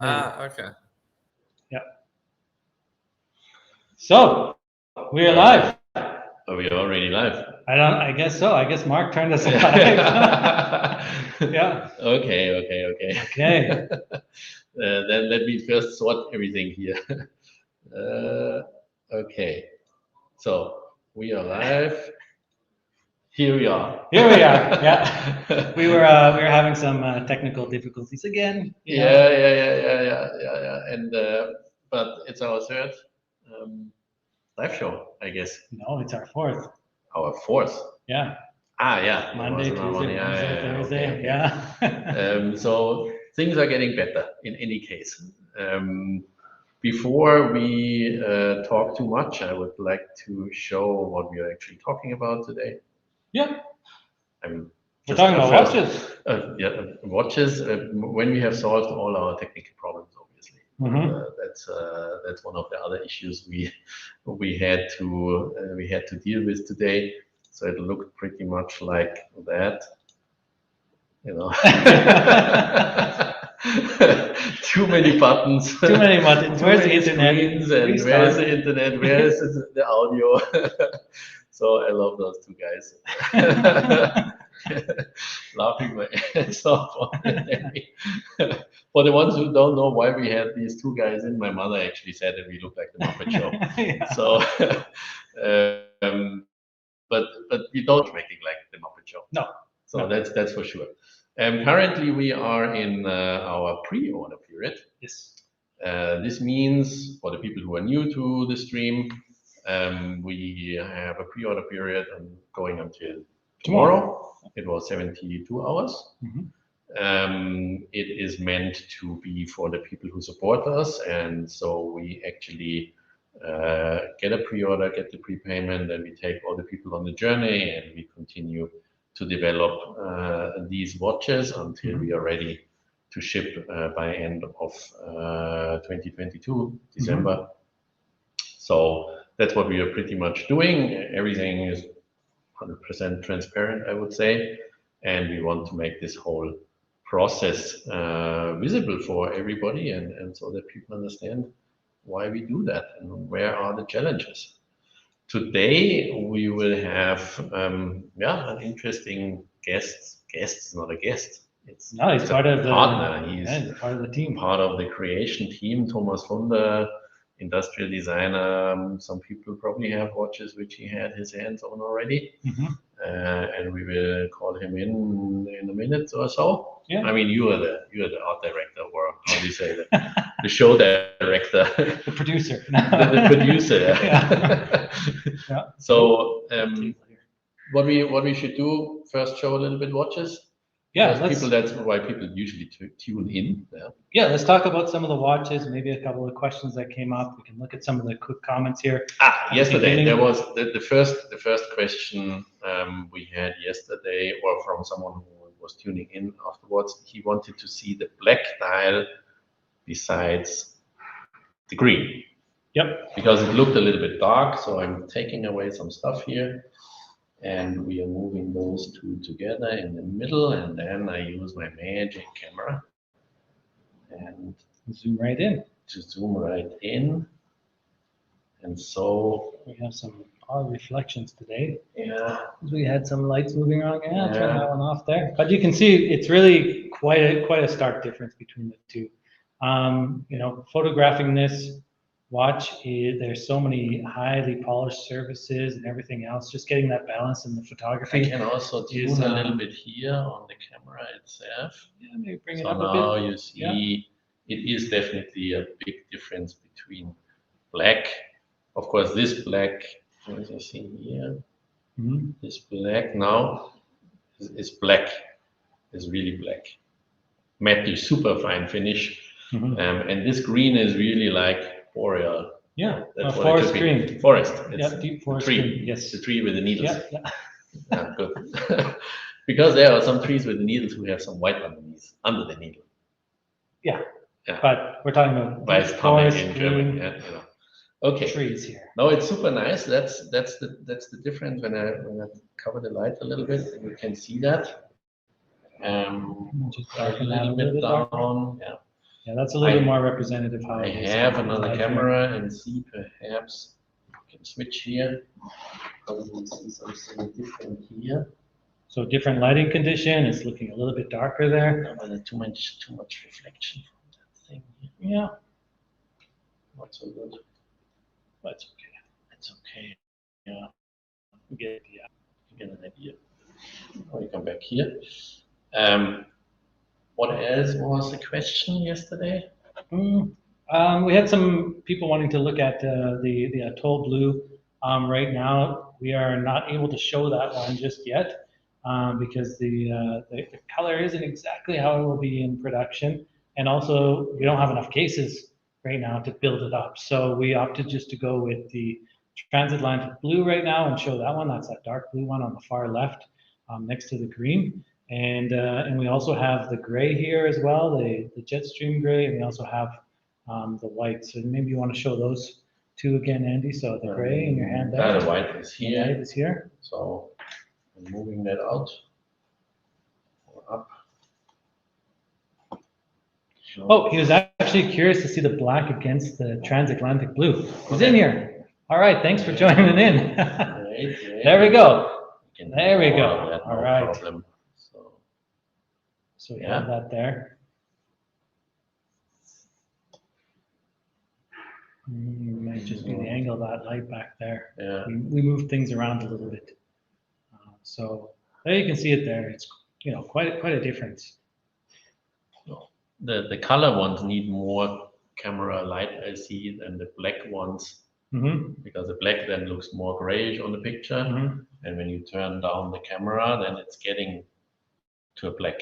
Okay. Yeah. So we are live. Are we already live? I guess so. I guess Mark turned us live. Yeah. Okay. Then let me first sort everything here. Okay. So we are live. Here we are. Yeah. We were having some technical difficulties again. Yeah. And but it's our third live show, I guess. No, it's our fourth. Our fourth. Yeah. Yeah. Monday, Tuesday, Wednesday, Thursday. Okay. Yeah. So things are getting better in any case. Before we talk too much, I would like to show what we are actually talking about today. Yeah. I mean, we're talking about watches. Watches. When we have solved all our technical problems, obviously, that's one of the other issues we had to deal with today. So it looked pretty much like that, you know. Too many buttons. Too many buttons. Where's the internet? Screens, and where's the internet? Where is the audio? So I love those two guys. Laughing my ass off. For the ones who don't know why we had these two guys in, my mother actually said that we look like the Muppet Show. Yeah. So, but we don't making like the Muppet Show. No. So No. that's for sure. Currently, we are in our pre-order period. Yes. This means for the people who are new to the stream, we have a pre-order period going until tomorrow. It was 72 hours. It is meant to be for the people who support us, and so we actually get a pre-order, get the prepayment, and we take all the people on the journey, and we continue to develop these watches until we are ready to ship by end of 2022, December. So that's what we are pretty much doing. Everything is 100% transparent, I would say, and we want to make this whole process visible for everybody, and so that people understand why we do that and where are the challenges. Today we will have an interesting guest. Guest is not a guest. He's part of the partner. He's part of the team. Part of the creation team. Thomas Funder, industrial designer. Some people probably have watches which he had his hands on already, and we will call him in a minute or so. Yeah. I mean, you are the art director, or how do you say that? The show director, the producer. the producer. Yeah. So what we should do first, show a little bit watches. Yeah, that's why people usually tune in. Yeah, let's talk about some of the watches, maybe a couple of questions that came up. We can look at some of the quick comments here. Yesterday there was the first question we had yesterday, or from someone who was tuning in afterwards. He wanted to see the black dial besides the green. Yep. Because it looked a little bit dark, so I'm taking away some stuff here. And we are moving those two together in the middle, and then I use my magic camera and zoom right in. To zoom right in. And so we have some odd reflections today. Yeah. We had some lights moving around. Yeah, turn that one off there. But you can see it's really quite a stark difference between the two. You know, photographing this watch, there's so many highly polished surfaces and everything else, just getting that balance in the photography. I can also tune a little bit here on the camera itself. Yeah, maybe bring it up a bit. So now you see it is definitely a big difference between black. Of course, this black, as you see here, this black now is black, is really black. Matte, super fine finish. And this green is really like boreal. Yeah, that's forest green. Forest. It's deep forest tree. Green. Yes. The tree with the needles. Yeah. Good. Because there are some trees with the needles who have some white underneath, under the needle. Yeah. But we're talking about forest in German. Yeah, you know. Okay. Trees here. No, it's super nice. That's the difference when I cover the light a little bit, you can see that. Just darken a little bit down. Yeah. Yeah, that's a little bit more representative how I it is. have another camera and see perhaps I can switch here. Probably see something different here. So different lighting condition. It's looking a little bit darker there. No, but too much reflection from that thing here. Yeah, Not so good. that's okay. It's okay. Yeah, we get an idea. Now we come back here. What else was the question yesterday? We had some people wanting to look at the Atoll Blue. Right now, we are not able to show that one just yet because the color isn't exactly how it will be in production. And also, we don't have enough cases right now to build it up. So we opted just to go with the transatlantic blue right now and show that one. That's that dark blue one on the far left next to the green. And we also have the gray here as well, the jet stream gray, and we also have the white. So maybe you want to show those two again, Andy. So the gray in your hand there. The white is here. The white is here. So I'm moving that out or up. Oh, he was actually curious to see the black against the transatlantic blue. He's in here. All right, thanks for joining in. There we go. There we go. All right. Problem. So we have that there. Might just be the angle of that light back there. Yeah. We moved things around a little bit. So there you can see it there. It's quite a difference. The color ones need more camera light, I see, than the black ones. Because the black then looks more grayish on the picture. And when you turn down the camera, then it's getting to a black.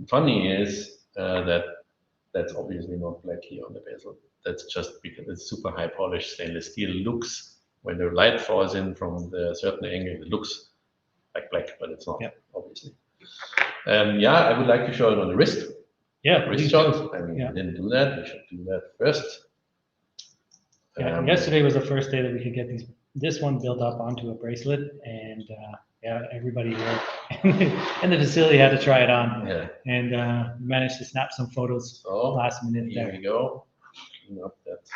Funny is that's obviously not black here on the bezel. That's just because it's super high polished stainless steel. Looks, when the light falls in from the certain angle, it looks like black, but it's not, obviously. I would like to show it on the wrist. Wrist shot. I mean, we didn't do that. We should do that first. Yesterday was the first day that we could get this one built up onto a bracelet, and everybody here in the facility had to try it on, and managed to snap some photos last minute. Here we go. Clean up that.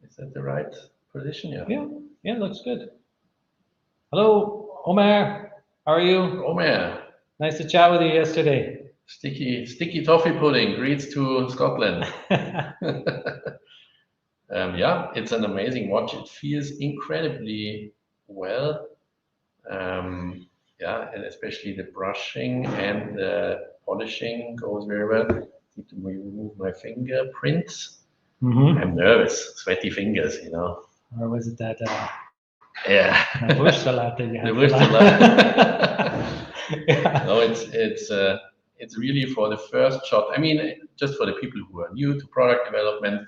Is that the right position? Yeah, looks good. Hello, Omer. How are you? Omer. Nice to chat with you yesterday. Sticky toffee pudding greets to Scotland. It's an amazing watch. It feels incredibly well. And especially the brushing and the polishing goes very well. I need to remove my fingerprints. I'm nervous, sweaty fingers, Or was it that? The Wurstsalat that you had. The Wurstsalat. No, it's really for the first shot. I mean, just for the people who are new to product development.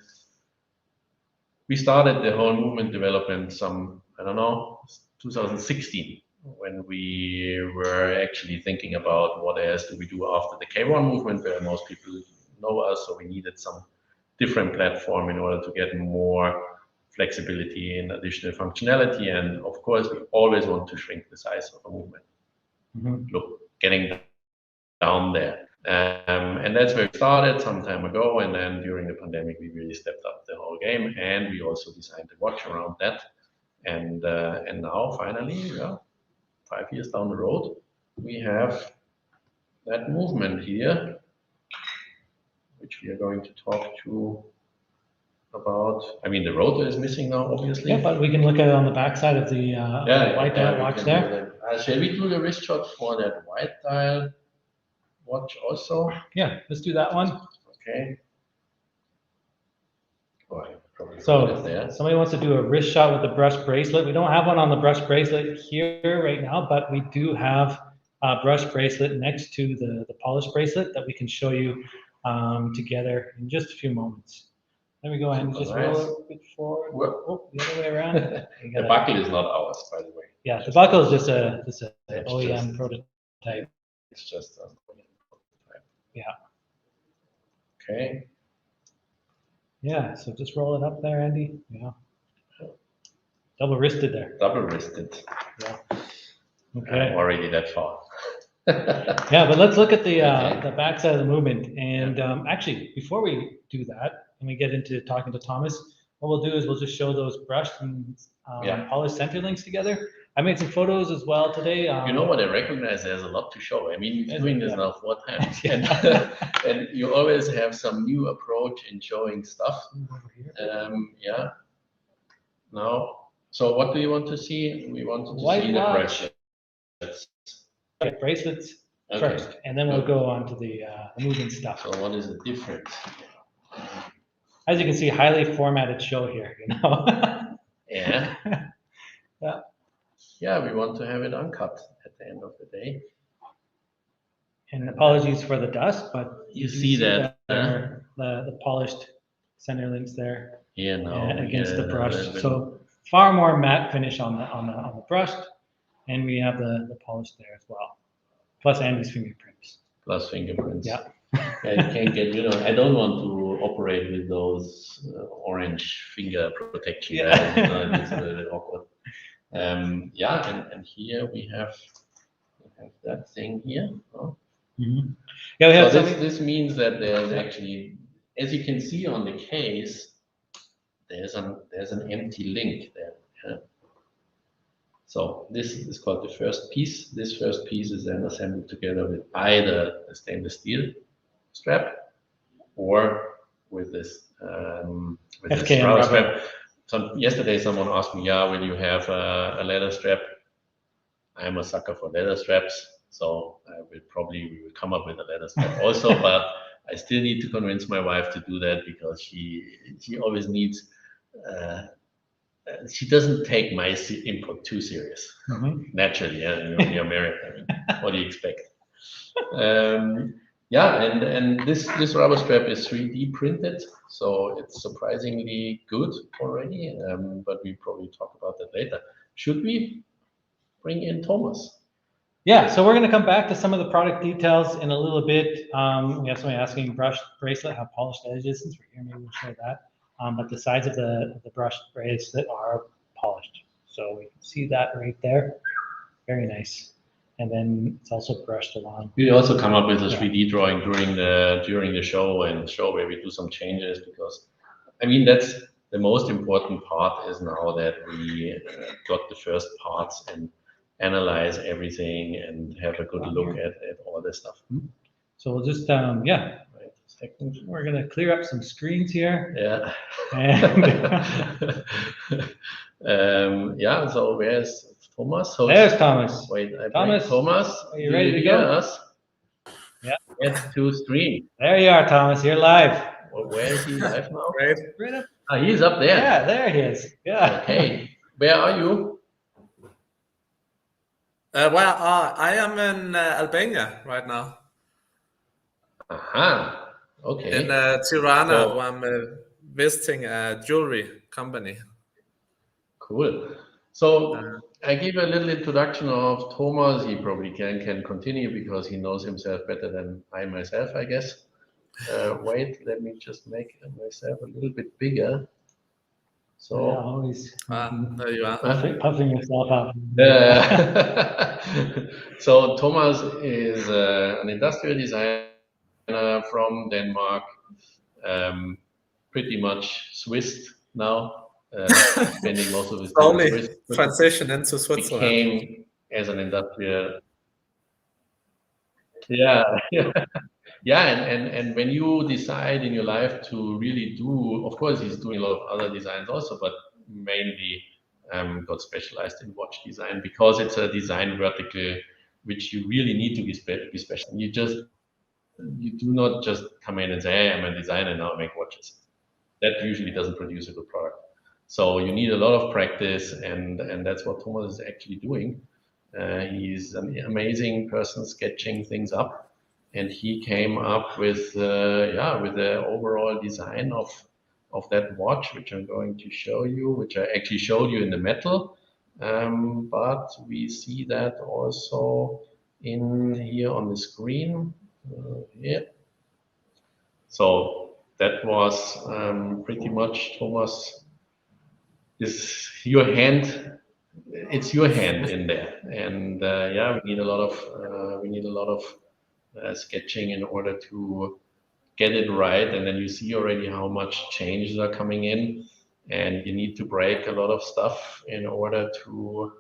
We started the whole movement development 2016, when we were actually thinking about what else do we do after the K1 movement, where most people know us, so we needed some different platform in order to get more flexibility and additional functionality. And of course, we always want to shrink the size of a movement. Look, getting down there. And that's where we started some time ago. And then during the pandemic, we really stepped up the whole game, and we also designed a watch around that. And now finally, 5 years down the road, we have that movement here, which we are going to talk to about. I mean, the rotor is missing now, obviously. Yeah, but we can look at it on the back side of the white dial watch there. Shall we do the wrist shot for that white dial watch also? Yeah, let's do that one. Okay. So somebody wants to do a wrist shot with the brush bracelet. We don't have one on the brush bracelet here right now, but we do have a brush bracelet next to the polished bracelet that we can show you together in just a few moments. There we go, and just roll it a bit forward. The other way around. The buckle is not ours, by the way. Yeah, the buckle is just a OEM prototype. It's just an OEM prototype. Yeah. Okay. Yeah, so just roll it up there, Andy. Yeah. Double wristed there. Double wristed. Yeah. Okay. I'm already that far. Yeah, but let's look at the back side of the movement. And actually, before we do that, and we get into talking to Thomas, what we'll do is we'll just show those brushed and polished center links together. I made some photos as well today. You know what I recognize? There's a lot to show. I mean, you're doing this now 4 times, and you always have some new approach in showing stuff. Yeah. Now, so what do you want to see? We wanted to see the bracelets. Bracelets first, and then we'll go on to the movement stuff. So what is the difference? As you can see, highly formatted show here, you know. Yeah. Yeah. Yeah, we want to have it uncut at the end of the day. And apologies for the dust, but you see that the polished center links there. Yeah, no, against the brush. So far more matte finish on the brushed, and we have the polish there as well. Plus Andy's fingerprints. Plus fingerprints. Yeah. I can't get, I don't want to operate with those orange finger protection. Yeah. It's a little bit awkward. Yeah, and here we have that thing here. Oh. Mm-hmm. Yeah, we have so this means that there's actually, as you can see on the case, there's an empty link there. Yeah? So this is called the first piece. This first piece is then assembled together with either a stainless steel strap or with this rubber strap. So yesterday someone asked me, yeah, will you have a leather strap? I'm a sucker for leather straps, so we will come up with a leather strap also, but I still need to convince my wife to do that because she always needs. She doesn't take my input too serious. Naturally, yeah, you're married. I mean, what do you expect? Yeah, and this rubber strap is 3D printed, so it's surprisingly good already. But we probably talk about that later. Should we bring in Thomas? Yeah, so we're going to come back to some of the product details in a little bit. We have somebody asking brushed bracelet, how polished the edges. Since we're here, maybe we'll show that. But the sides of the brushed bracelet are polished, so we can see that right there. Very nice. And then it's also brushed along. We also come up with a 3D drawing during the show and show where we do some changes, because I mean that's the most important part is now that we got the first parts and analyze everything and have a good look at all this stuff. So we'll just we're gonna clear up some screens here. Yeah. And yeah. So where's Thomas? So there's Thomas. Wait, Thomas, Thomas, are you ready to go? Us? Yeah. Get to stream. There you are, Thomas. You're live. Well, where is he live now? Right up. Ah, he's up there. Yeah, there he is. Yeah. Okay. Where are you? I am in Albania right now. Aha. Okay. In Tirana, where I'm visiting a jewelry company. Cool. So I give a little introduction of Thomas. He probably can continue because he knows himself better than I myself, I guess. Wait, let me just make myself a little bit bigger. So always there you are. puffing yourself up. So Thomas is an industrial designer from Denmark, pretty much Swiss now, spending most of his time only in Swiss. Transition into Switzerland. Became as an industrial. Yeah. Yeah, and when you decide in your life to really do, of course, he's doing a lot of other designs also, but mainly got specialized in watch design because it's a design vertical which you really need to be special. You do not just come in and say, hey, I'm a designer, now I make watches. That usually doesn't produce a good product. So you need a lot of practice, and that's what Thomas is actually doing. He's an amazing person sketching things up. And he came up with the overall design of that watch, which I'm going to show you, which I actually showed you in the metal, but we see that also in here on the screen. Here. So that was pretty much Thomas. Is your hand it's your hand in there, and yeah, we need a lot of sketching in order to get it right, and then you see already how much changes are coming in, and you need to break a lot of stuff in order to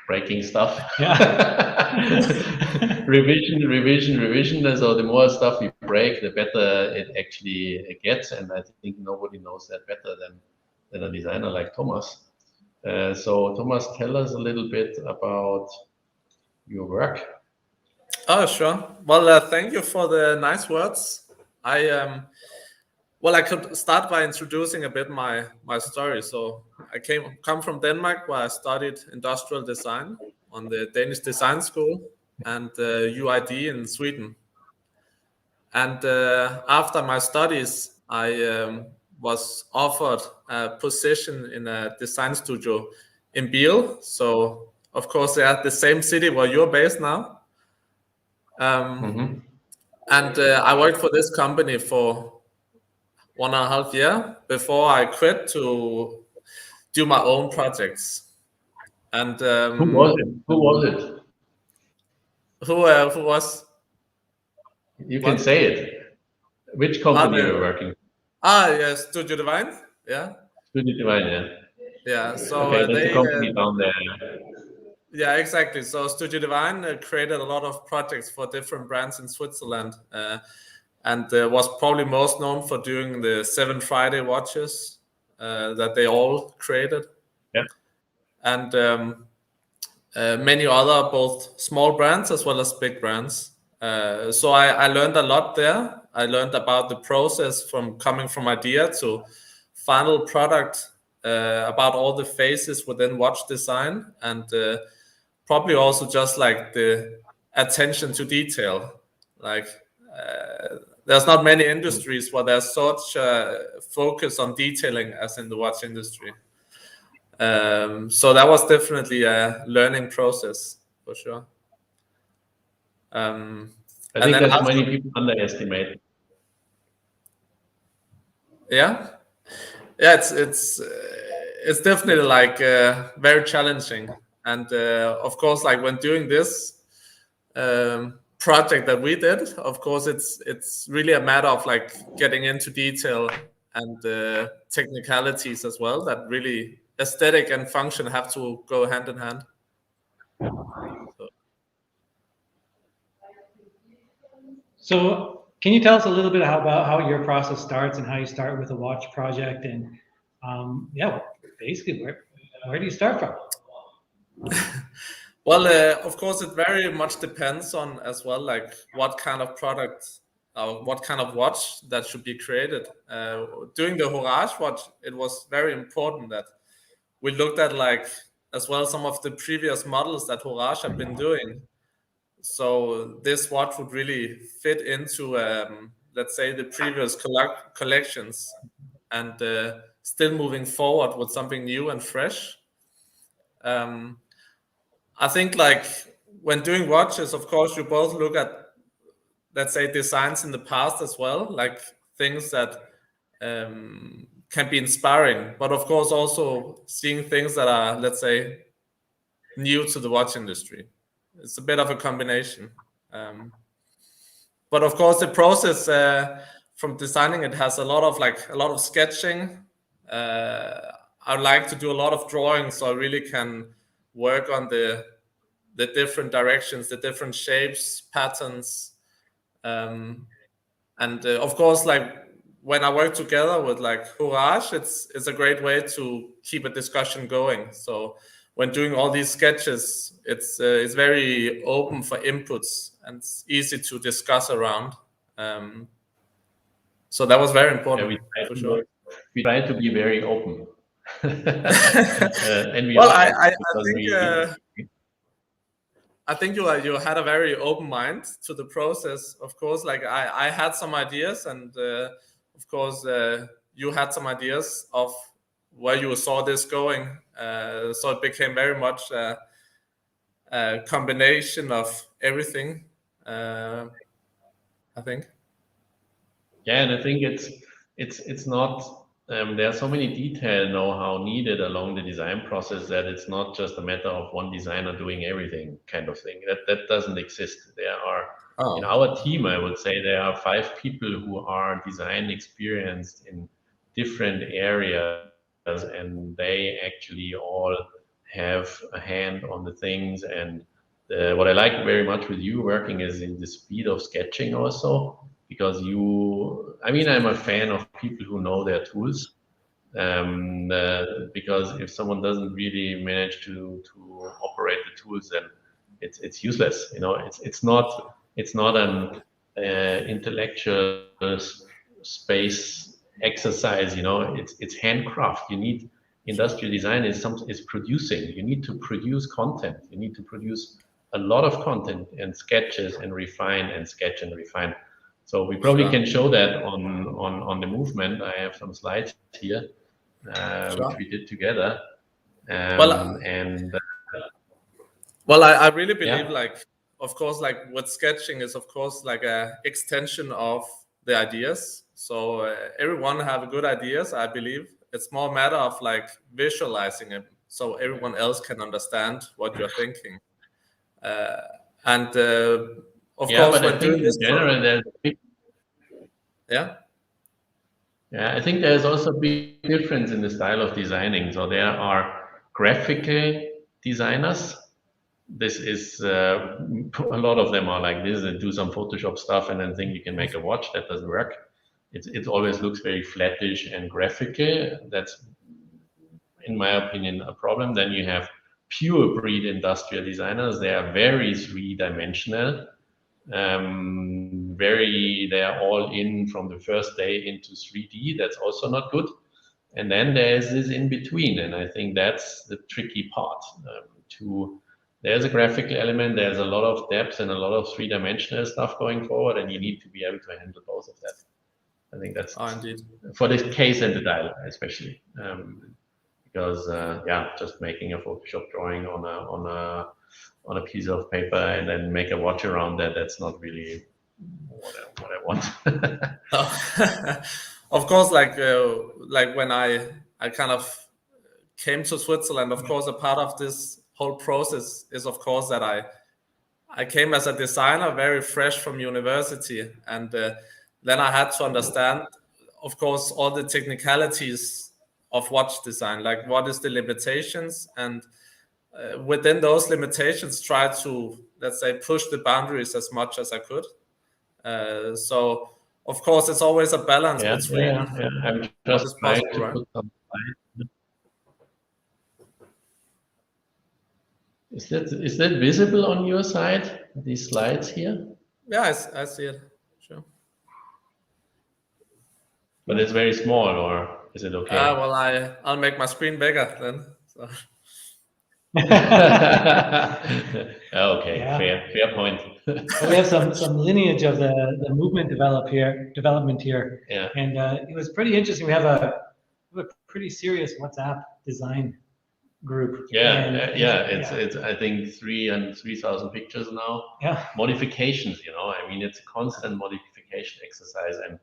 breaking stuff. Yeah. revision. So the more stuff we break, the better it actually gets, and I think nobody knows that better than a designer like Thomas. So Thomas, tell us a little bit about your work. Oh, sure. Well, thank you for the nice words. Well, I could start by introducing a bit my story. So I come from Denmark, where I studied industrial design on the Danish Design School and UID in Sweden. And after my studies, I was offered a position in a design studio in Bezel. So, of course, they are the same city where you're based now. And I worked for this company for 1.5 years before I quit to do my own projects. And who was it? Who was? You can say it. Which company you were working? Yes, Studio Divine. Yeah. Studio Divine, yeah. Yeah. So okay, that's a company down there. Yeah, exactly. So Studio Divine created a lot of projects for different brands in Switzerland, and was probably most known for doing the 7 Friday watches that they all created. Yeah. And many other both small brands as well as big brands. So I learned a lot there. I learned about the process from coming from idea to final product, about all the phases within watch design, and probably also just like the attention to detail. Like there's not many industries where there's such focus on detailing as in the watch industry. So that was definitely a learning process for sure. I think that's many people underestimate. Yeah, it's definitely like very challenging, and of course, like when doing this project that we did, of course, it's really a matter of like getting into detail and technicalities as well. That really aesthetic and function have to go hand in hand. So can you tell us a little bit about how your process starts and how you start with a watch project, and yeah, basically where do you start from? Well, of course, it very much depends on as well, like what kind of product or what kind of watch that should be created. During the Horage watch, it was very important that we looked at like as well some of the previous models that Horage have been doing. So this watch would really fit into, let's say, the previous collections, and still moving forward with something new and fresh. I think like when doing watches, of course, you both look at, let's say, designs in the past as well, like things that can be inspiring, but of course also seeing things that are, let's say, new to the watch industry. It's a bit of a combination. But of course, the process from designing it has a lot of sketching. I like to do a lot of drawing, so I really can work on the different directions, the different shapes, patterns, and of course, like when I work together with like Horage, it's a great way to keep a discussion going. So when doing all these sketches, it's very open for inputs and it's easy to discuss around. So that was very important, for sure. We try to be very open. And we well, are, I think you had a very open mind to the process. Of course, like I had some ideas, and of course you had some ideas of where you saw this going. So it became very much a combination of everything, I think. Yeah, and I think it's not there are so many detail know-how needed along the design process that it's not just a matter of one designer doing everything kind of thing. That doesn't exist. There are in our team, I would say, there are 5 people who are design experienced in different areas, and they actually all have a hand on the things. And what I like very much with you working is in the speed of sketching also, because I mean, I'm a fan of people who know their tools, because if someone doesn't really manage to operate the tools, then it's useless. You know, it's not an intellectual space exercise. You know, it's handcraft. You need industrial design is producing. You need to produce content. You need to produce a lot of content and sketches and refine and sketch and refine. So we probably can show that on the movement. I have some slides here, which we did together. Well, I really believe, like, of course, like what sketching is, of course, like a extension of the ideas. So everyone have good ideas, I believe. It's more a matter of like visualizing it so everyone else can understand what you're thinking. Of course, when doing this, I think there's also a big difference in the style of designing. So there are graphical designers. This is a lot of them are like this and do some Photoshop stuff and then think you can make a watch. That doesn't work. It always looks very flattish and graphical. That's, in my opinion, a problem. Then you have pure breed industrial designers. They are very three-dimensional. They are all in from the first day into 3D. That's also not good. And then there's this in between, and I think that's the tricky part. There's a graphical element, there's a lot of depth and a lot of three-dimensional stuff going forward, and you need to be able to handle both of that. I think that's indeed. For this case and the dial especially, because just making a Photoshop drawing on a piece of paper and then make a watch around that's not really what I want. Of course, like when I kind of came to Switzerland, of course, a part of this whole process is, of course, that I came as a designer, very fresh from university, and then I had to understand, of course, all the technicalities of watch design, like what is the limitations, and within those limitations, try to, let's say, push the boundaries as much as I could. So, of course, it's always a balance between I'm what just is possible, right? put some slides. Is that visible on your side, these slides here? Yeah, I see it. Sure. But it's very small, or is it okay? Well, I'll make my screen bigger then. So. Okay, fair point. We have some lineage of the movement development here, and it was pretty interesting. We have a pretty serious WhatsApp design group. It's I think 3,000 pictures now. Yeah, modifications. I mean, it's a constant modification exercise, and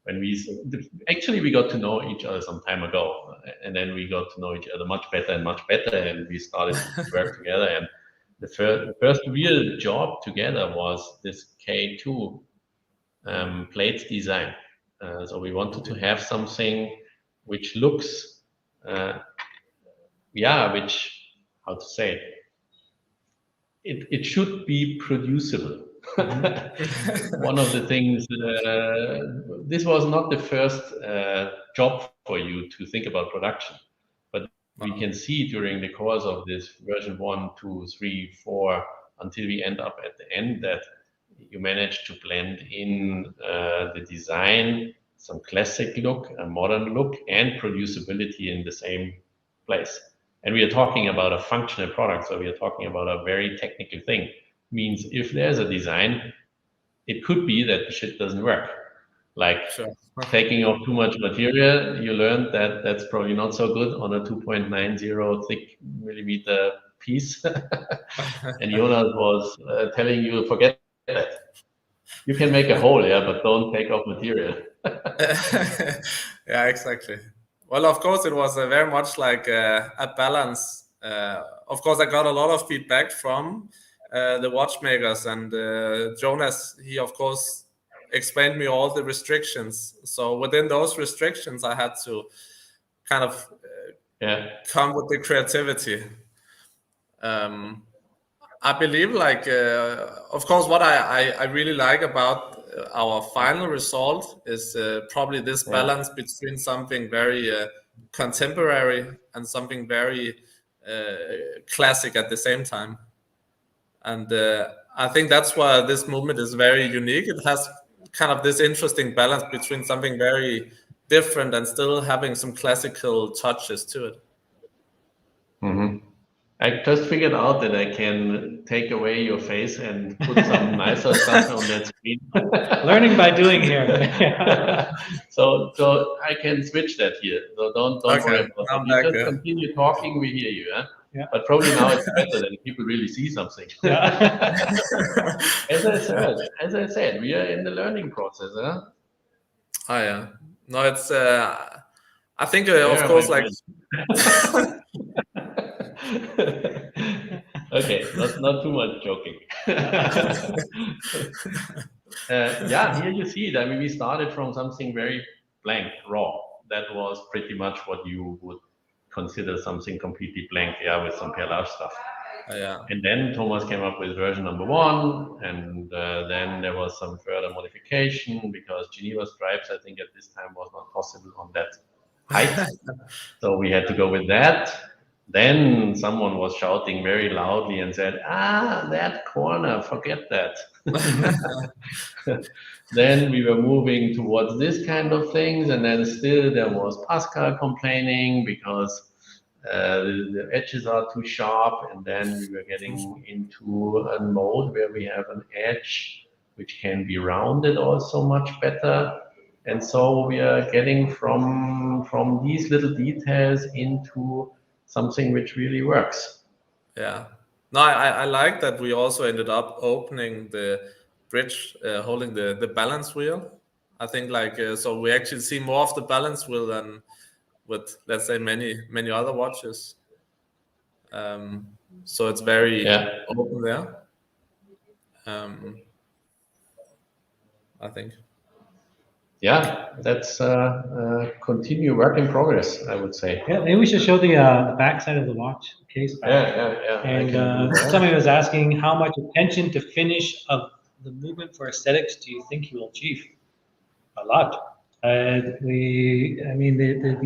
when we got to know each other some time ago, and then we got to know each other much better, and we started to work together. And the first real job together was this K2 plate design. So we wanted to have something which looks, how to say, it should be producible. One of the things, this was not the first job for you to think about production, but we can see during the course of this version 1, 2, 3, 4, until we end up at the end, that you manage to blend in the design, some classic look, a modern look, and producibility in the same place. And we are talking about a functional product, so we are talking about a very technical thing. Means if there's a design, it could be that the shit doesn't work. Like taking off too much material, you learned that that's probably not so good on a 2.90 thick millimeter piece. And Jonas was telling you, forget that. You can make a hole, but don't take off material. Yeah, exactly. Well, of course, it was very much like a balance. Of course, I got a lot of feedback from the watchmakers, and Jonas, he of course explained me all the restrictions. So within those restrictions, I had to kind of come with the creativity. I believe, like, of course, what I really like about our final result is probably this balance between something very contemporary and something very classic at the same time. And I think that's why this movement is very unique. It has kind of this interesting balance between something very different and still having some classical touches to it. Mm-hmm. I just figured out that I can take away your face and put some nicer stuff on that screen. Learning by doing here. So I can switch that here. So don't worry about that. You just continue talking, we hear you. Yeah. But probably now it's better that people really see something. As I said, we are in the learning process. Huh? Oh yeah. No, it's. I think of course like. Okay, not too much joking. Here you see it. I mean, we started from something very blank, raw. That was pretty much what you would consider something completely blank, with some perlage stuff. And then Thomas came up with version number 1, and then there was some further modification because Geneva stripes, I think at this time was not possible on that height. So we had to go with that. Then someone was shouting very loudly and said, that corner, forget that. Then we were moving towards this kind of things, and then still there was Pascal complaining because the edges are too sharp, and then we were getting into a mode where we have an edge which can be rounded also much better. And so we are getting from these little details into something which really works. Yeah. No, I like that we also ended up opening the bridge, holding the balance wheel. I think like, so we actually see more of the balance wheel than with, let's say, many other watches. So it's very open there. I think. Yeah, that's continue work in progress, I would say. Yeah, maybe we should show the back side of the watch case. Yeah. And somebody was asking how much attention to finish of the movement for aesthetics do you think you will achieve? A lot. The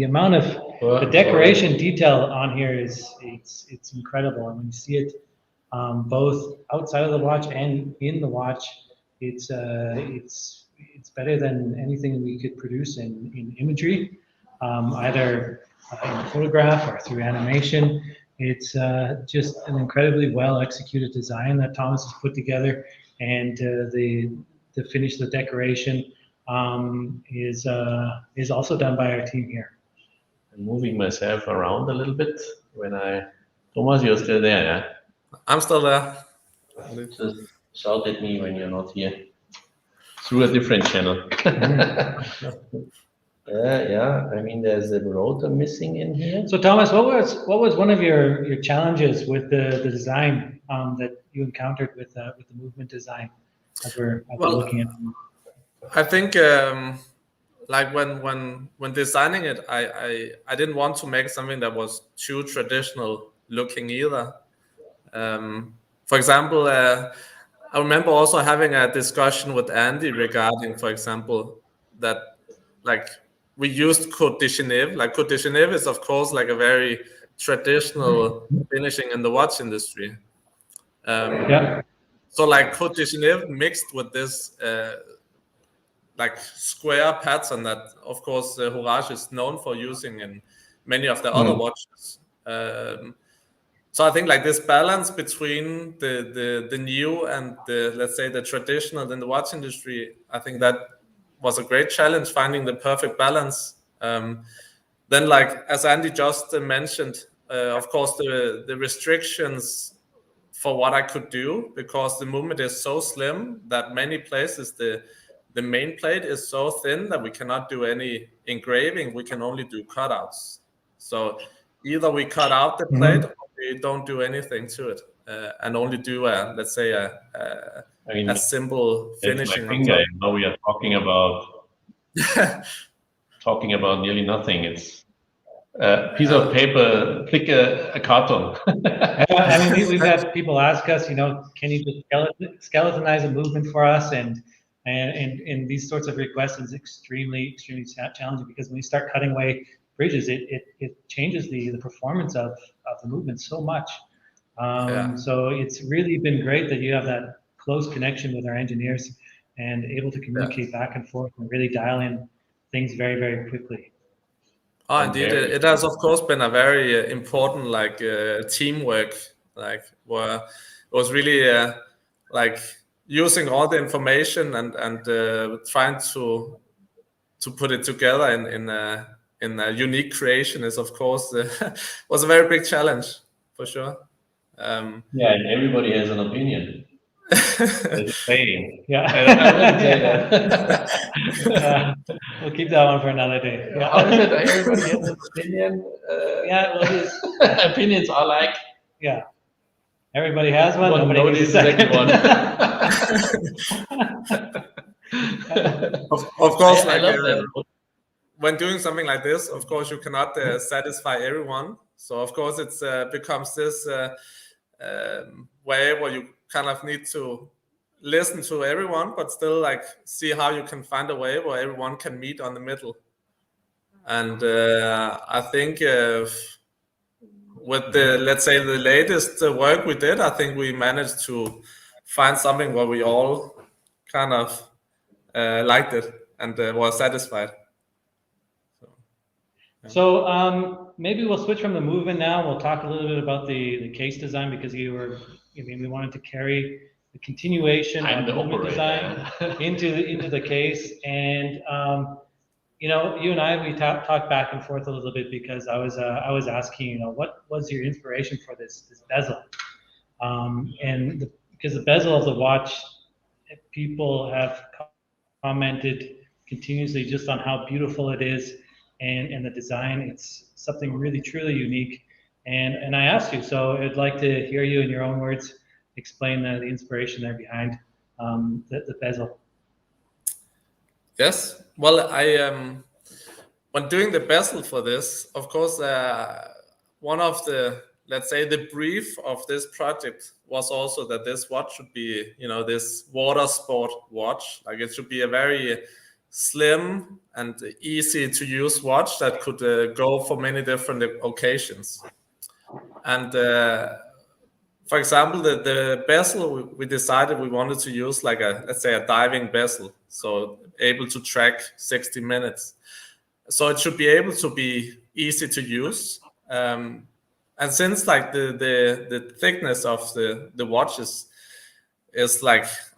amount of the decoration detail on here it's incredible, and when you see it both outside of the watch and in the watch, it's better than anything we could produce in imagery, either in photograph or through animation. It's just an incredibly well executed design that Thomas has put together, and to finish the decoration is also done by our team here. I'm moving myself around a little bit Thomas, you're still there, yeah? I'm still there. Just shout at me when you're not here. Through a different channel. I mean, there's a rotor missing in here. So Thomas, what was one of your challenges with the design that you encountered with the movement design as we're looking at? I think like when designing it, I didn't want to make something that was too traditional looking either. For example, I remember also having a discussion with Andi regarding, for example, that like we used Côte de Genève. Like Côte de Genève is of course like a very traditional finishing in the watch industry. So like Côte de Genève mixed with this like square pattern that of course Horage is known for using in many of the other watches. So I think like this balance between the new and the, let's say, the traditional in the watch industry, I think that was a great challenge, finding the perfect balance. Then like as Andi just mentioned, of course the restrictions for what I could do, because the movement is so slim that many places the the main plate is so thin that we cannot do any engraving. We can only do cutouts. So either we cut out the plate or we don't do anything to it, and only do let's say a simple finishing. My finger. Now we are talking about nearly nothing. It's a piece of paper, click a carton. I mean, we've had people ask us, can you just skeletonize a movement for us? And these sorts of requests is extremely challenging, because when you start cutting away bridges, it changes the performance of the movement so much. So it's really been great that you have that close connection with our engineers and able to communicate back and forth and really dial in things very, very quickly. Oh, indeed, it has of course been a very important teamwork, where it was really using all the information and trying to put it together in a unique creation is of course was a very big challenge for sure. And everybody has an opinion. It's saying. Yeah. I wouldn't say that. We'll keep that one for another day. Yeah. How is it? Everybody has an opinion. Opinions are like. Yeah. Everybody has one. Nobody needs a second one. Of course, I love that. When doing something like this, of course, you cannot satisfy everyone. So of course, it becomes this way where you kind of need to listen to everyone, but still see how you can find a way where everyone can meet on the middle. And I think with let's say the latest work we did, I think we managed to find something where we all kind of liked it and were satisfied. So maybe we'll switch from the movement now. We'll talk a little bit about the case design, because we wanted to carry the continuation of the movement design into the case. And you and I, we talked back and forth a little bit, because I was asking, what was your inspiration for this bezel? Because the bezel of the watch, people have commented continuously just on how beautiful it is. And the design, it's something really, truly unique. And I asked you, so I'd like to hear you in your own words explain the inspiration there behind the bezel. Yes, well, when doing the bezel for this, of course, one of the, let's say, the brief of this project was also that this watch should be, this water sport watch. It should be a very slim and easy to use watch that could go for many different occasions. And for example, the bezel, we decided we wanted to use let's say a diving bezel, so able to track 60 minutes. So it should be able to be easy to use. And since the thickness of the watch is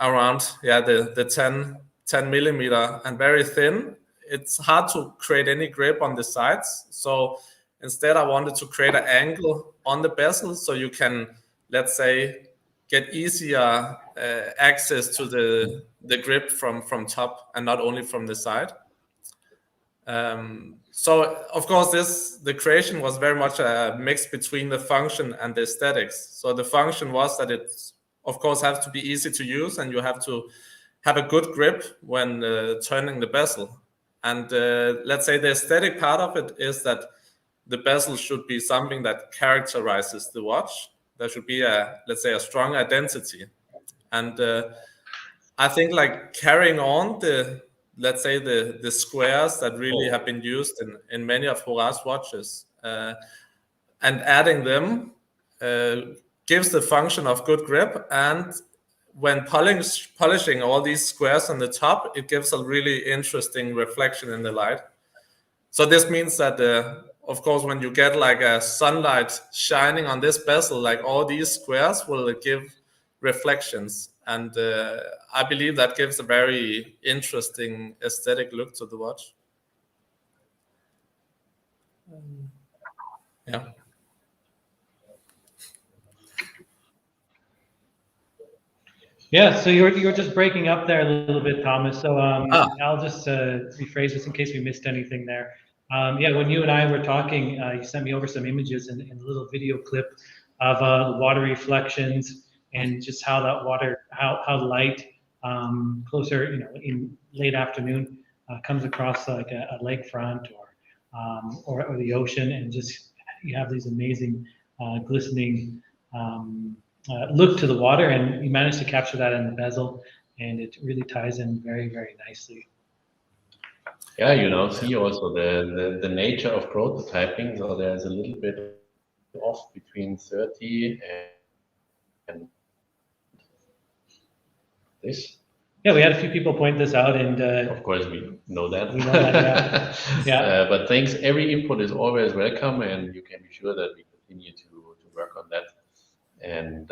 around the 10 millimeter and very thin, it's hard to create any grip on the sides. So instead, I wanted to create an angle on the bezel so you can, let's say, get easier access to the grip from top and not only from the side. So of course, the creation was very much a mix between the function and the aesthetics. So the function was that it, of course, has to be easy to use, and you have to have a good grip when turning the bezel. And let's say the aesthetic part of it is that the bezel should be something that characterizes the watch. There should be let's say, a strong identity. And I think carrying on let's say the squares that really have been used in many of Horage watches and adding them gives the function of good grip. And when polishing all these squares on the top, it gives a really interesting reflection in the light. So this means that, of course, when you get a sunlight shining on this bezel, all these squares will give reflections. And I believe that gives a very interesting aesthetic look to the watch. Yeah. Yeah, so you were just breaking up there a little bit, Thomas. So I'll just rephrase this in case we missed anything there. Yeah, when you and I were talking, you sent me over some images and a little video clip of water reflections and just how that water, how light closer, in late afternoon comes across like a lakefront or the ocean, and just you have these amazing glistening look to the water, and you managed to capture that in the bezel, and it really ties in very, very nicely. Yeah, see also the nature of prototyping. So there's a little bit off between 30 and this. Yeah, we had a few people point this out, and of course we know that. We know that, yeah. But thanks. Every input is always welcome, and you can be sure that we continue to work on that. And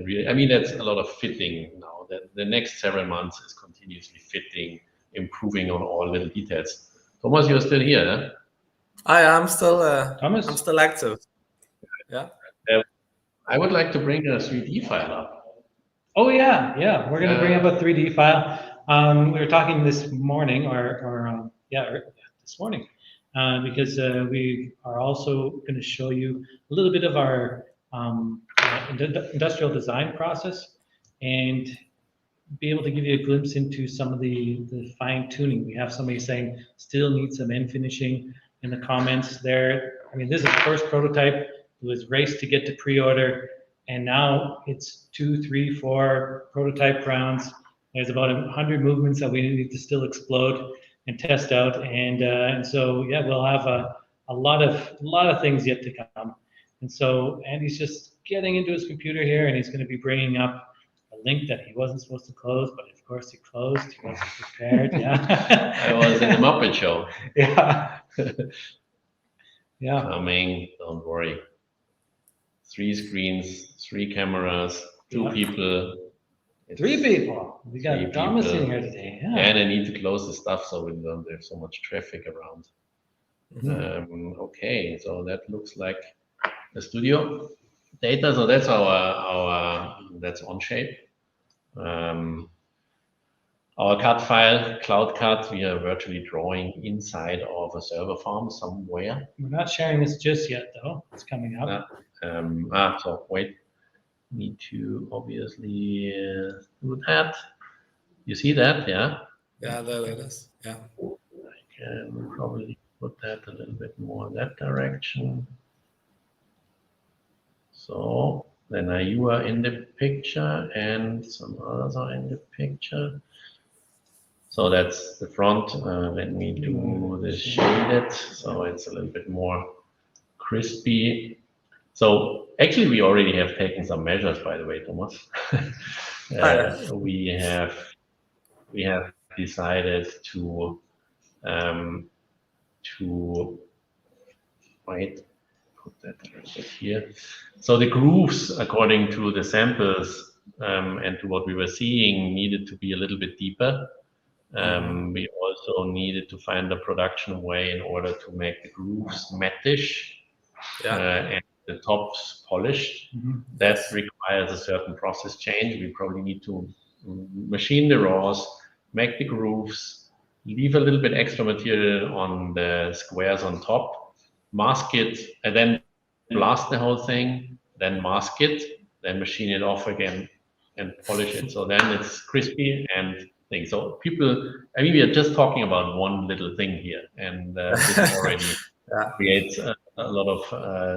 really, I mean, that's a lot of fitting now. That the next several months is continuously fitting, improving on all little details. Thomas, you're still here, huh? I am still. Thomas? I'm still active. Yeah. I would like to bring a 3D file up. Oh yeah, yeah. We're going to bring up a 3D file. We were talking this morning, this morning, because we are also going to show you a little bit of our industrial design process and be able to give you a glimpse into some of the fine tuning. We have somebody saying still needs some end finishing in the comments there. I mean, this is the first prototype. It was raced to get to pre-order, and now it's 2, 3, 4 prototype rounds. There's about 100 movements that we need to still explode and test out, and so yeah, we'll have a lot of things yet to come. And so Andy's just getting into his computer here, and he's going to be bringing up a link that he wasn't supposed to close, but of course he closed. He wasn't prepared. Yeah. I was in the Muppet Show. Yeah. Yeah. Coming, don't worry. 3 screens, 3 cameras, 2 people. 3 people. We got Thomas in here today. Yeah. And I need to close the stuff so we don't have so much traffic around. Okay, so that looks like the studio data. So that's that's Onshape. Our CAD file, Cloud CAD, we are virtually drawing inside of a server farm somewhere. We're not sharing this just yet, though. It's coming up. So wait, need to obviously do that. You see that, yeah? Yeah, there it is. Yeah. I can probably put that a little bit more in that direction. So then you are in the picture and some others are in the picture. So that's the front. Let me do the shaded, so it's a little bit more crispy. So actually, we already have taken some measures, by the way, Thomas. We have decided to wait. Put that a little bit here. So the grooves, according to the samples and to what we were seeing, needed to be a little bit deeper. We also needed to find a production way in order to make the grooves mattish and the tops polished. That requires a certain process change. We probably need to machine the raws, make the grooves, leave a little bit extra material on the squares on top, mask it, and then blast the whole thing, then mask it, then machine it off again and polish it. So then it's crispy and thing. So people, I mean, we are just talking about one little thing here, and this already creates a lot of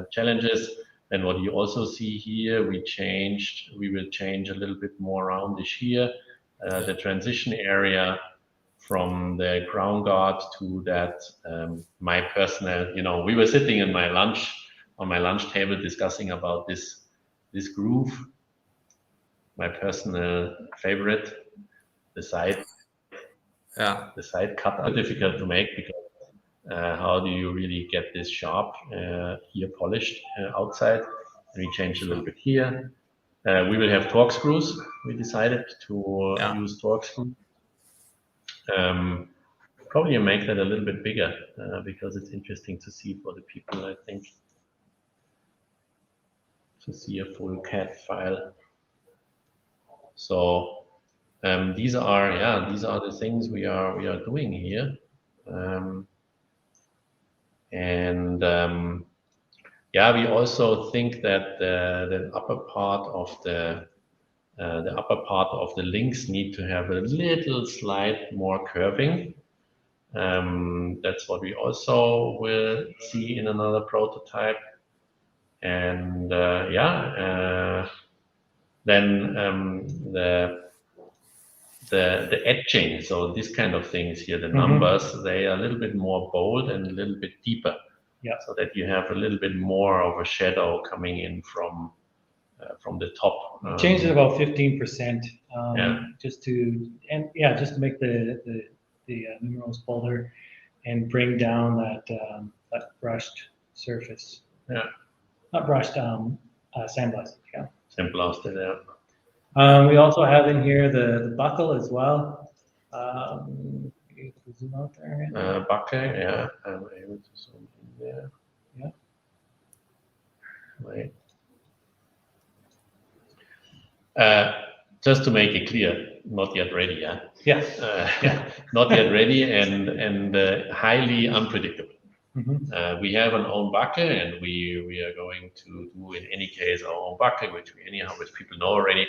challenges. And what you also see here, we will change a little bit more roundish here, the transition area from the crown guard to that, my personal, we were sitting on my lunch table discussing about this groove, my personal favorite. The side cut are difficult to make because how do you really get this sharp here polished outside? And we changed a little bit here. We will have torque screws. We decided to use torque screws. Probably make that a little bit bigger because it's interesting to see for the people, I think, to see a full CAD file. So these are the things we are doing here, we also think that the upper part of the links need to have a little slight more curving. That's what we also will see in another prototype. And then the etching, so this kind of things here, the numbers, they are a little bit more bold and a little bit deeper. Yeah. So that you have a little bit more of a shadow coming in from the top. Changed it about 15%, just to make the numerals bolder and bring down that brushed surface. Yeah. Not brushed, sandblasted. Yeah. Sandblasted, yeah. We also have in here the buckle as well. You can zoom out there. Buckle, yeah. I'm able to zoom in there. Yeah. Wait. Just to make it clear, not yet ready, yeah? Yeah. Not yet ready and highly unpredictable. We have an own buckle, and we are going to do, in any case, our own buckle, which people know already.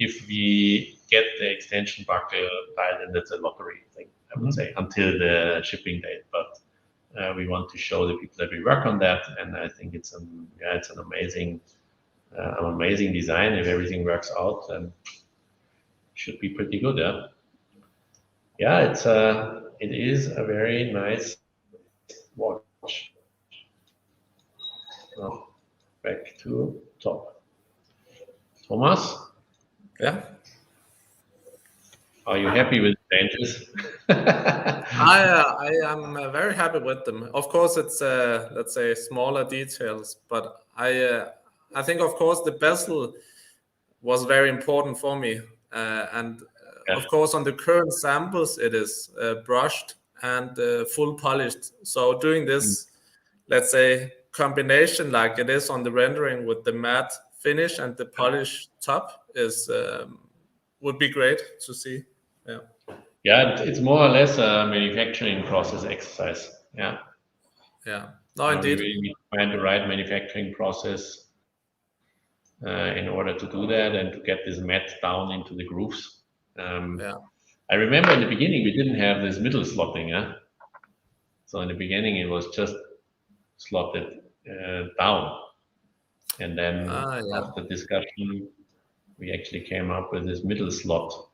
If we get the extension buckle by then, that's a lottery thing, I would say, until the shipping date. But we want to show the people that we work on that, and I think it's an amazing design. If everything works out, then should be pretty good, yeah. Yeah, it is a very nice watch. Now, back to top. Thomas? Yeah. Are you happy with the changes? I am very happy with them. Of course, it's let's say smaller details, but I think, of course, the bezel was very important for me, and of course, on the current samples, it is brushed and full polished. So doing this, let's say, combination like it is on the rendering with the matte finish and the polished top is would be great to see. Yeah. Yeah, it's more or less a manufacturing process exercise. Yeah. Yeah. No, indeed. We find the right manufacturing process in order to do that and to get this matte down into the grooves. I remember in the beginning we didn't have this middle slotting. Yeah. So in the beginning it was just slotted down, and then after discussion we actually came up with this middle slot.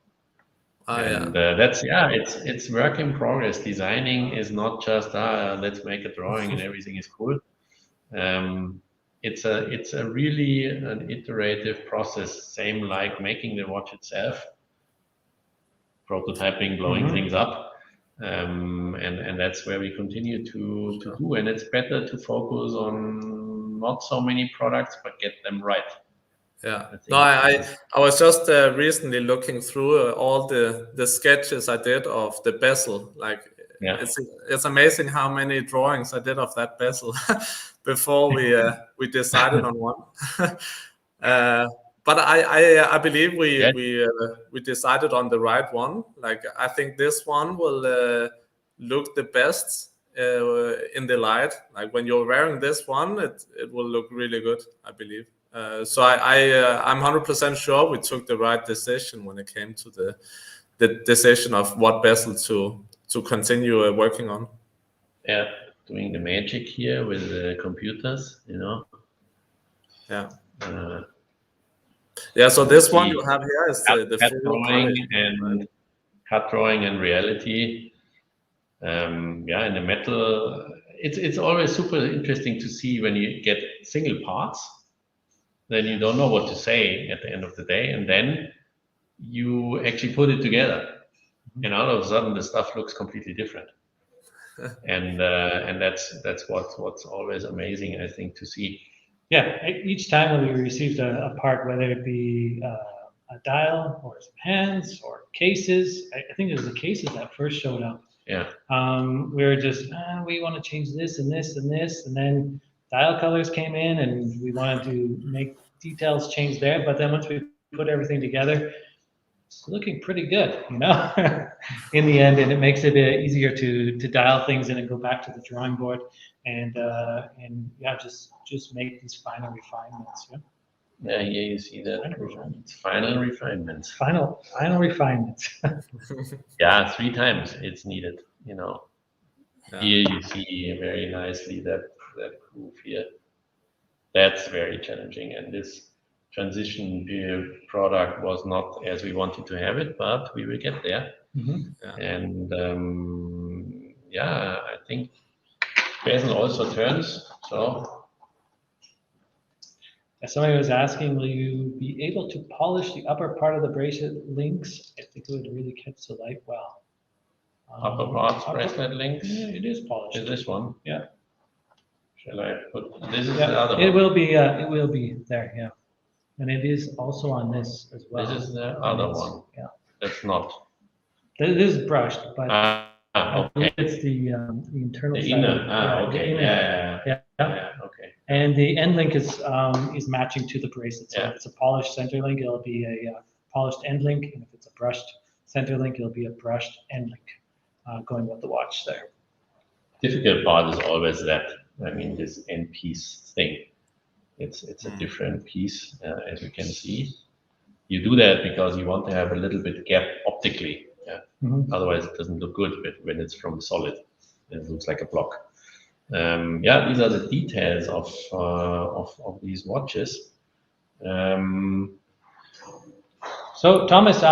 That's it's work in progress. Designing is not just let's make a drawing and everything is cool. It's a really an iterative process, same like making the watch itself, prototyping, blowing things up, and that's where we continue to do. And it's better to focus on not so many products but get them right. Yeah. No, I was just recently looking through all the sketches I did of the bezel. Like, it's amazing how many drawings I did of that bezel before we decided on one. But I believe we decided on the right one. Like, I think this one will look the best in the light. Like when you're wearing this one, it will look really good, I believe. So I'm 100% sure we took the right decision when it came to the decision of what bezel to continue working on. Yeah, doing the magic here with the computers, you know. Yeah. So this one you have here is the cut drawing and cut drawing and reality. In the metal, it's always super interesting to see when you get single parts. Then you don't know what to say at the end of the day, and then you actually put it together, and all of a sudden the stuff looks completely different. and that's what's always amazing, I think, to see. Yeah, each time we received a part, whether it be a dial or some hands or cases, I think it was the cases that first showed up. Yeah. We were just we want to change this and this and this, and then dial colors came in, and we wanted to make details change there. But then once we put everything together, it's looking pretty good, you know, in the end, and it makes it easier to dial things in and go back to the drawing board and yeah, just make these final refinements. Yeah. Yeah, here you see that final refinements. Final refinements. Yeah, 3 times it's needed, you know. Yeah. Here you see very nicely that groove here. That's very challenging, and this transition period product was not as we wanted to have it, but we will get there. Yeah. And yeah, I think Bezel also turns. So somebody was asking, will you be able to polish the upper part of the bracelet links? I think it would really catch the light well. upper parts bracelet links. Yeah, it is polished. Is this one? Yeah. Shall I put? This is the other one. It will be there. Yeah. And it is also on this as well. This is the other one. Yeah. That's not. It is brushed, but okay. it's the internal The side. inner. Okay. Yeah. Okay. And the end link is matching to the bracelet. So Yeah. if it's a polished center link, it'll be a polished end link, and if it's a brushed center link, it'll be a brushed end link, going with the watch there. Difficult part is always that. I mean, this end piece thing. It's a different piece, as you can see. You do that because you want to have a little bit gap optically. Yeah. Otherwise, it doesn't look good. But when it's from solid, it looks like a block. Yeah, these are the details of these watches. So Thomas,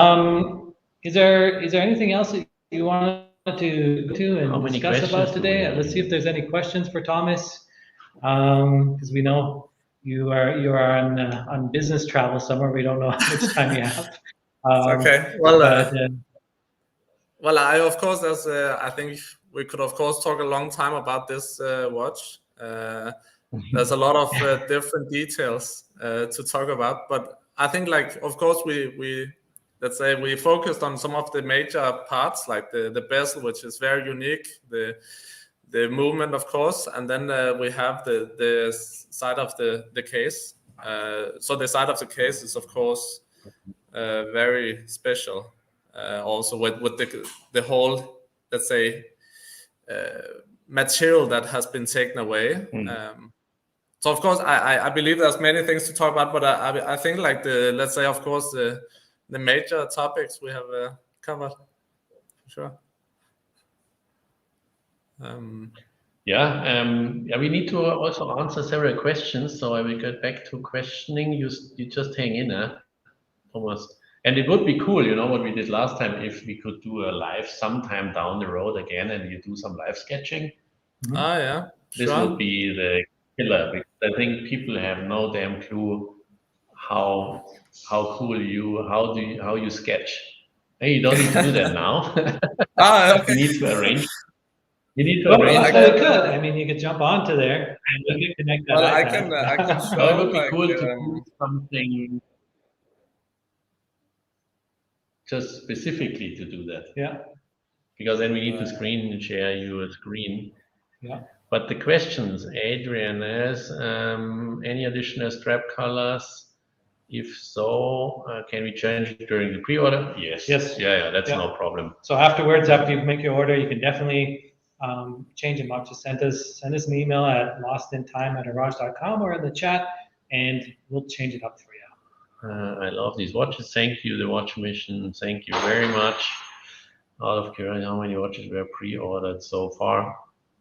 is there anything else that you wanted to and discuss about today? Let's see if there's any questions for Thomas, because we know you are on business travel somewhere. We don't know how much time you have. Okay. Well, I of course, I think we could of course talk a long time about this watch. There's a lot of different details to talk about, but I think, like, of course, we let's say we focused on some of the major parts, like the bezel, which is very unique, the movement, of course, and then we have the side of the case. So the side of the case is, of course, very special. Also with the whole, let's say, material that has been taken away. So of course, I believe there's many things to talk about, but I think, like, let's say, of course, the major topics we have covered, for sure. Yeah, we need to also answer several questions, so I will get back to questioning. You just hang in, Thomas. And it would be cool, you know, what we did last time, if we could do a live sometime down the road again, and you do some live sketching. Yeah, this would be the killer, because I think people have no damn clue how cool how you sketch. Hey, you don't need to do that now. Okay. You need to arrange. You need to Well, arrange. I could. I mean, you could jump onto there and you can connect that. Well, I can show. It would be like, cool to do something just specifically to do that. Yeah. Because then we need to screen share your screen. Yeah. But the questions, Adrian has any additional strap colors? If so, can we change it during the pre-order? Yes. Yeah, that's no problem. So afterwards, after you make your order, you can definitely change them up. Just send us an email at lostintime@horage.com or in the chat, and we'll change it up for you. I love these watches. Thank you, the watch mission. Thank you very much. Out of curiosity, how many watches were pre-ordered so far?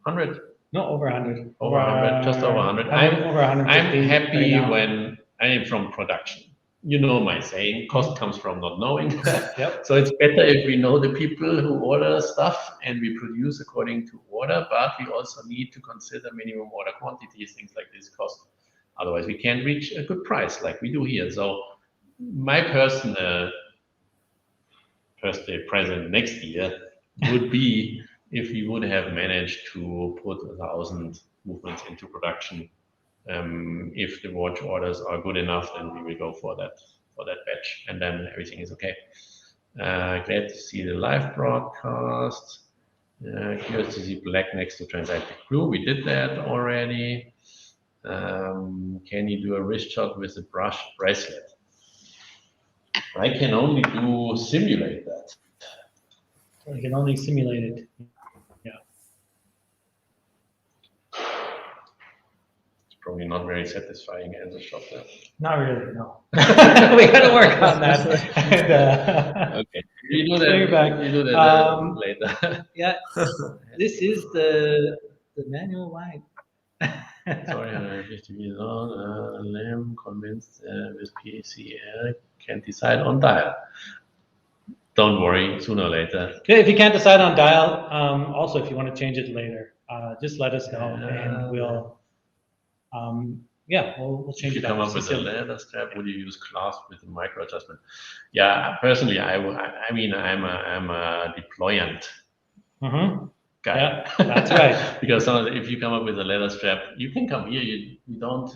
100? No, over 100. Over 100, just over 100. Over 150. I'm happy when I am from production. You know my saying, cost comes from not knowing. Yep. So it's better if we know the people who order stuff and we produce according to order, but we also need to consider minimum order quantities, things like this cost. Otherwise, we can't reach a good price like we do here. So my personal birthday present next year would be if we would have managed to put 1,000 movements into production. If the watch orders are good enough, then we will go for that batch, and then everything is okay. Glad to see the live broadcast. Curious to see black next to transatlantic blue. We did that already. Can you do a wrist shot with a brush bracelet? I can only simulate that. You can only simulate it. Yeah. It's probably not very satisfying as a shop there. Not really, no. We got to work on that. And, okay. You do that. You're back. You do that later. Yeah. This is the manual line. Sorry, 50 years old. Lamb convinced with PCL can't decide on dial. Don't worry, sooner or later. Okay, if you can't decide on dial, also if you want to change it later, just let us know and we'll, we'll change it. If you come up with a leather strap, would you use clasp with a micro adjustment? Yeah, personally, I mean, I'm a deployant. Guy. Yeah, that's right. Because if you come up with a leather strap, you can come here. We don't.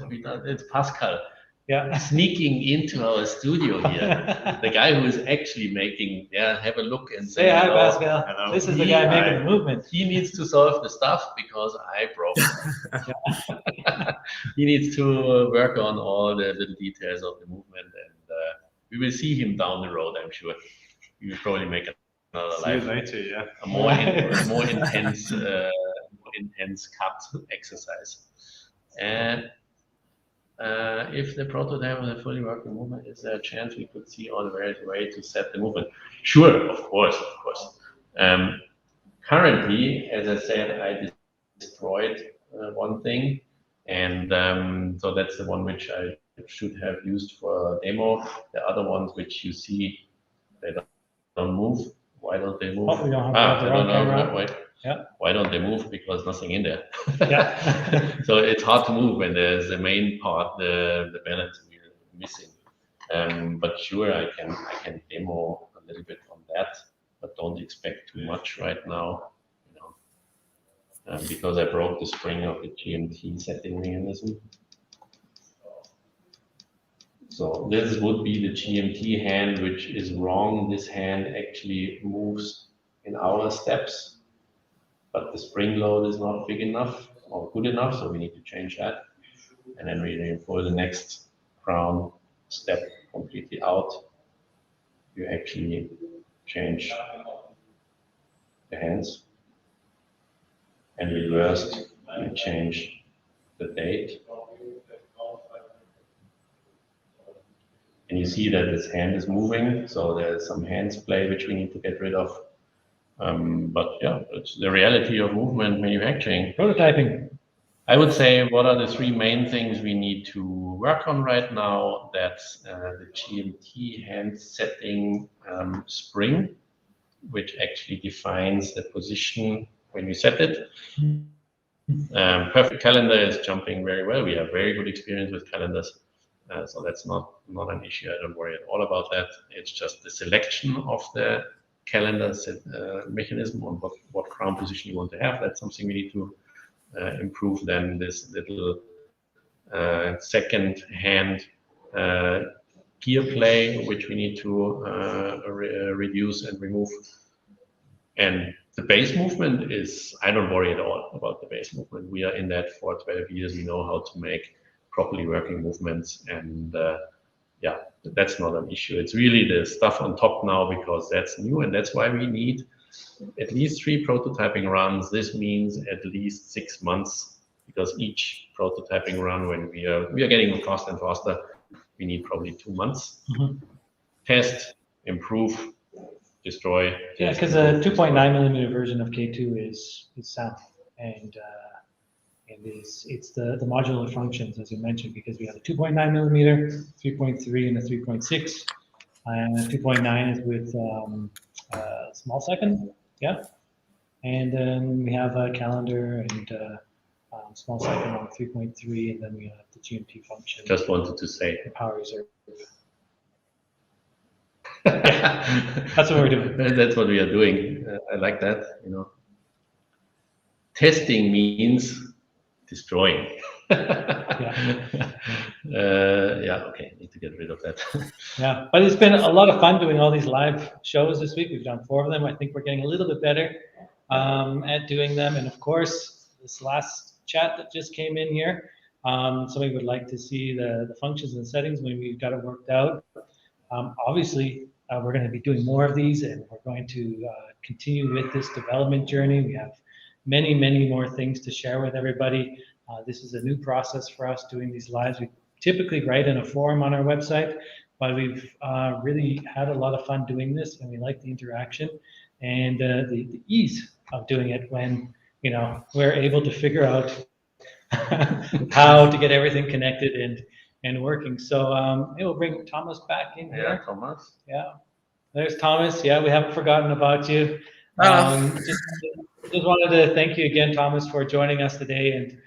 It's Pascal. Yeah. Sneaking into our studio here. The guy who is actually making. Yeah, have a look and say hi, hello. Pascal. Hello. This is the guy making the movement. He needs to solve the stuff because I broke it. He needs to work on all the little details of the movement, and we will see him down the road. I'm sure. He will probably make another live later, yeah. A more intense cut exercise. And if the prototype has a fully working movement, is there a chance we could see all the various ways to set the movement? Sure, of course. Currently, as I said, I destroyed one thing, and so that's the one which I should have used for a demo. The other ones which you see, they don't move. Why don't they move? Oh, we don't have I don't know. camera. Yeah. Why don't they move? Because nothing in there. Yeah. So it's hard to move when there's the main part, the balance wheel missing. But sure, I can demo a little bit on that, but don't expect too much right now, because I broke the spring of the GMT setting mechanism. So this would be the GMT hand, which is wrong. This hand actually moves in our steps, but the spring load is not big enough or good enough, so we need to change that. And then really for the next crown step completely out, you actually change the hands. And reversed, you change the date. And you see that this hand is moving, so there's some hands play which we need to get rid of. But yeah, it's the reality of movement manufacturing. Prototyping. I would say what are the three main things we need to work on right now? That's the GMT hand setting spring, which actually defines the position when you set it. Perfect calendar is jumping very well. We have very good experience with calendars. So that's not an issue. I don't worry at all about that. It's just the selection of the calendar mechanism on what crown position you want to have. That's something we need to improve. Then this little second hand gear play, which we need to reduce and remove. And the base movement is, I don't worry at all about the base movement. We are in that for 12 years. We know how to make properly working movements, and yeah, that's not an issue. It's really the stuff on top now, because that's new, and that's why we need at least 3 prototyping runs. This means at least 6 months, because each prototyping run, when we are getting faster and faster, we need probably 2 months. Test, improve, destroy. Yeah, because a 2.9mm version of K2 is sound, and it's the modular functions, as you mentioned, because we have a 2.9mm, 3.3, and a 3.6. And 2.9 is with small second, yeah. And then we have a calendar and small second on 3.3, and then we have the GMT function. Just wanted to say. The power reserve. Yeah, that's what we're doing. That's what we are doing. I like that, Testing means destroying. Yeah. Yeah, okay, need to get rid of that. Yeah, but it's been a lot of fun doing all these live shows this week. We've done 4 of them. I think we're getting a little bit better at doing them. And of course, this last chat that just came in here, somebody would like to see the functions and settings when we've got it worked out. Obviously, we're going to be doing more of these, and we're going to continue with this development journey. We have many, many more things to share with everybody. This is a new process for us doing these lives. We typically write in a forum on our website, but we've really had a lot of fun doing this, and we like the interaction and the ease of doing it when, you know, we're able to figure out how to get everything connected and working. So we'll bring Thomas back in here. Yeah, Thomas. Yeah, there's Thomas. Yeah, we haven't forgotten about you. Just wanted to thank you again, Thomas, for joining us today and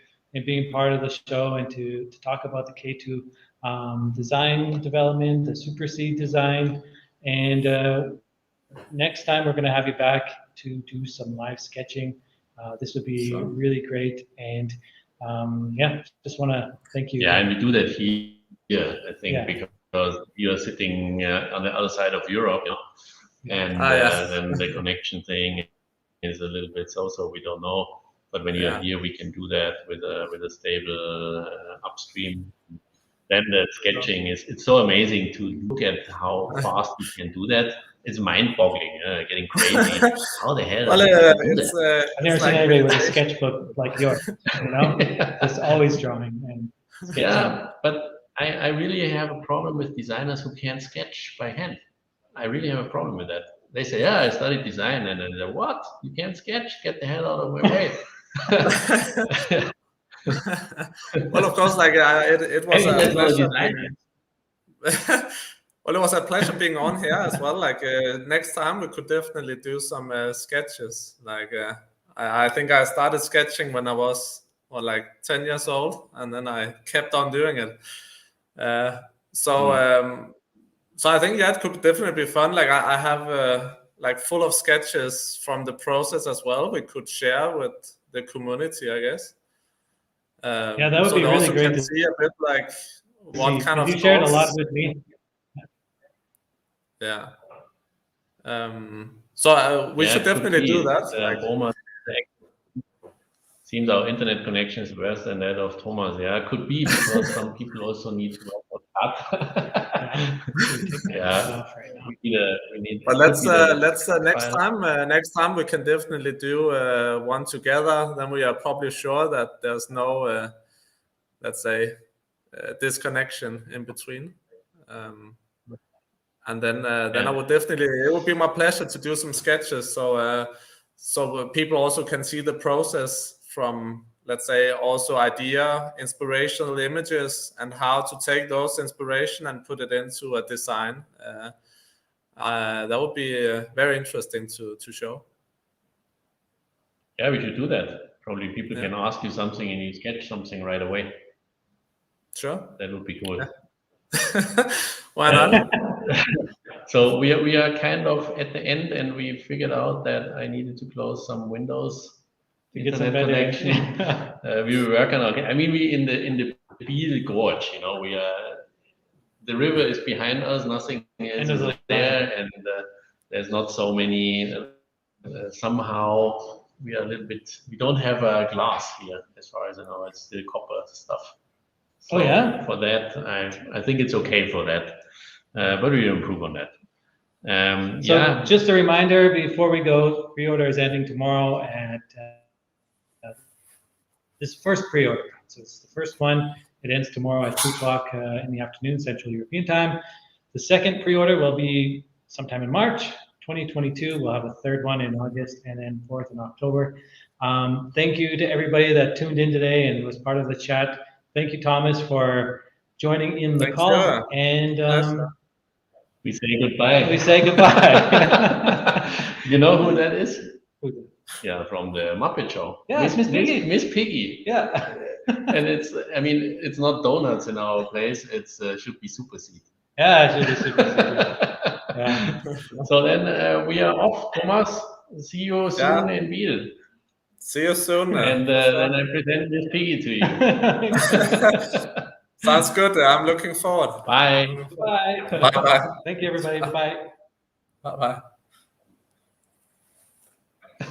being part of the show and to talk about the K2 design development, the SUPERSEDE design. And next time we're going to have you back to do some live sketching. This would be really great. And yeah, just want to thank you. Yeah, and we do that here, I think, because you're sitting on the other side of Europe, you know, and then the connection thing is a little bit so we don't know. But when you're here, we can do that with a stable upstream. Then the sketching it's so amazing to look at how fast we can do that. It's mind-boggling, getting crazy. How the hell? I've never seen anybody with a sketchbook like yours. You know, just always drawing and sketching. Yeah, but I really have a problem with designers who can't sketch by hand. I really have a problem with that. They say, "Yeah, I studied design," and then they're, "What? You can't sketch? Get the hell out of my way!" Well, of course, like it was a pleasure. Well, it was a pleasure being on here as well. Like next time we could definitely do some sketches. Like I think I started sketching when I was like 10 years old, and then I kept on doing it. So I think it could definitely be fun. Like I have like full of sketches from the process as well. We could share with the community, I guess. Yeah, that would be really great to see a bit like what kind of. You shared a lot with me. Yeah. So we should definitely do that. Seems our internet connection is worse than that of Thomas. Yeah, could be because some people also need to work on that. Yeah. We need. But let's next time we can definitely do one together. Then we are probably sure that there's no let's say disconnection in between. And then I would definitely, it would be my pleasure to do some sketches. So people also can see the process from, let's say, also inspirational images, and how to take those inspiration and put it into a design. That would be very interesting to show. Yeah, we should do that. Probably people can ask you something and you sketch something right away. Sure. That would be cool. Yeah. Why not? So we are kind of at the end, and we figured out that I needed to close some windows to get some better connection. We were working on it. I mean, we in the Bezel gorge, you know, we are. The river is behind us. Nothing else is there, and there's not so many. Somehow we are a little bit. We don't have a glass here, as far as I know. It's still copper stuff. So for that, I think it's okay for that. But we will improve on that. So just a reminder before we go, pre-order is ending tomorrow at this first pre-order. So it's the first one. It ends tomorrow at 2 o'clock in the afternoon, Central European time. The second pre-order will be sometime in March 2022. We'll have a third one in August, and then fourth in October. Thank you to everybody that tuned in today and was part of the chat. Thank you, Thomas, for joining in the call. Sure. And we say goodbye. We say goodbye. You know who that is? Yeah, from the Muppet Show. Yeah, it's Miss Piggy. Miss Piggy. Yeah. And it's not donuts in our place. It's should be SUPERSEDE. Yeah, it should be SUPERSEDE. Yeah. So then we are off, Thomas. See you soon in Bezel. See you soon. And then I present Miss Piggy to you. Sounds good. I'm looking forward. Bye. Bye. Bye. Thank you, everybody. Bye. Bye.